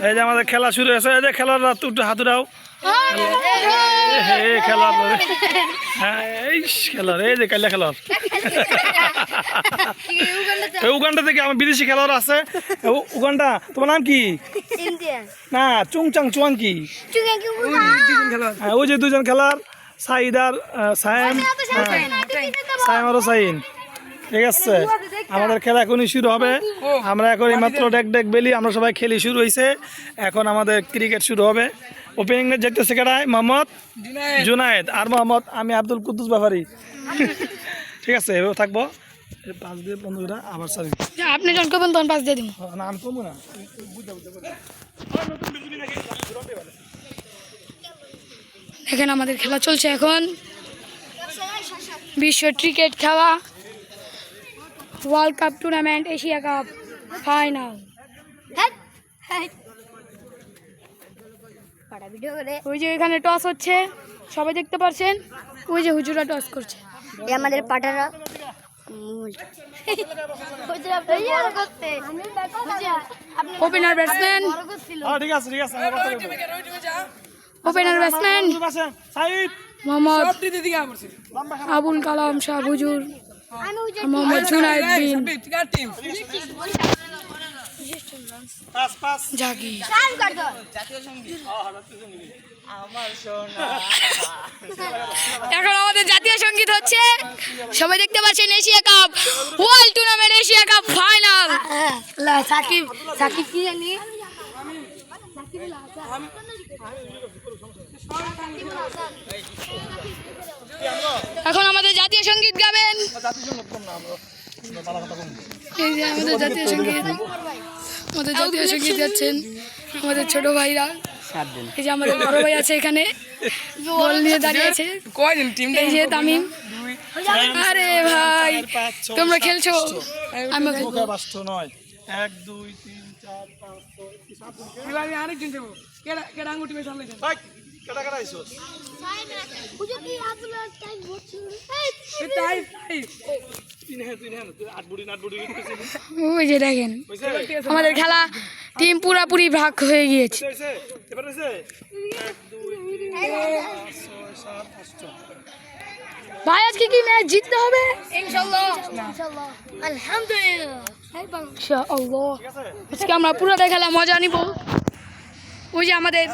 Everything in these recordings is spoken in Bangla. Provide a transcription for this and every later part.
এই যে আমাদের খেলা শুরু হয়েছে, এই যে খেলার একটু হাত উঠাও। খেলার এই খেলার এই যে কাইলা খেলার উগান্ডা থেকে আমার বিদেশি খেলোয়াড় আছে। উগান্ডা, তোমার নাম কি? না, চুংচাং চুয়াং কি? ওই যে দুজন খেলার, সাইদ আর সায়েম, সায়েম আর সাইন। ঠিক আছে, আমাদের খেলা এখনই শুরু হবে। আমরা এখন মাত্র ডেক বেলি, আমরা সবাই খেলি শুরু হয়েছে। এখন আমাদের ক্রিকেট শুরু হবে। ওপেনিং যেতেছে কেডায়? মোহাম্মদ জুনায়েদ আর মোহাম্মদ আমি আব্দুল কুদ্দুস ব্যাপারী। ঠিক আছে, এভাবে থাকবো। পাঁচ দিয়ে বন্ধুরা আবার সারি আপনি যখন করবেন তখন পাঁচ দিয়ে দিব। না আমি কমু না। দেখেন আমাদের খেলা চলছে এখন, বিশ্ব ক্রিকেট খেলা, world cup tournament, Asia cup final. ওই যে এখানে টস হচ্ছে, সবাই দেখতে পাচ্ছেন। ওই যে হুজুরা টস করছে, আমাদের পাটারা ওপেনার ব্যাটসম্যান, ঠিক আছে ঠিক আছে। ওপেনার ব্যাটসম্যান মোহাম্মদ আবুল কালাম শাহ হুজুর, মোহাম্মদ জুনায়েদ বিন জাগির। এখন আমাদের জাতীয় সঙ্গীত হচ্ছে, সবাই দেখতে পাচ্ছেন। Asia cup world tournament, Asia cup final. Shakib Shakib কি জানি এখন আমাদের জাতীয় সঙ্গীত গাবেন। এই যে আমাদের জাতীয় সঙ্গীত, আমাদের জাতীয় সঙ্গীত গাচ্ছেন আমাদের ছোট ভাইরা। এই যে আমাদের বড় ভাই আছে এখানে, বল নিয়ে দাঁড়িয়ে আছে। এই যে তামিম। আরে ভাই, তোমরা খেলছো, আমি খেলবো। 1 2 3 4 5 6 আরেকজন যাবো। কেডা আঙ্গুটি মেয়ে সামনে ভাই কেডা কেডা আইছো? ওই যে দেখেন আমাদের খেলা টিম পুরাপুরি ভাগ হয়ে গিয়েছে। এবার হইছে 1 2 3 4 5 6 7 8। ভাই আজকে কি ম্যাচ জিততে হবে? ইনশাআল্লাহ আলহামদুলিল্লাহ ইনশাআল্লাহ। আজকে আমরা পুরোটা খেলা মজা নিব। ওই যে আমাদের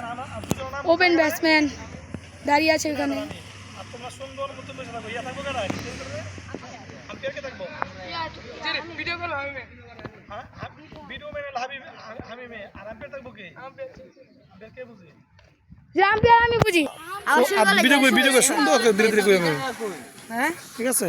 ওপেন ব্যাটসম্যান দাঁড়িয়ে আছে ওখানে। তোমরা সুন্দর মতো বসে থাকো। ইয়া থাকবো কেডা? আমি কে থাকবো? ভিডিও কল হবে। হ্যাঁ, ভিডিও মেরে হাবিবে আর আমি থাকবো কে? আমি কে বুঝি? যে আম্পায়ার আমি বুঝি। ভিডিও সুন্দর ধীরে ধীরে করে। হ্যাঁ ঠিক আছে।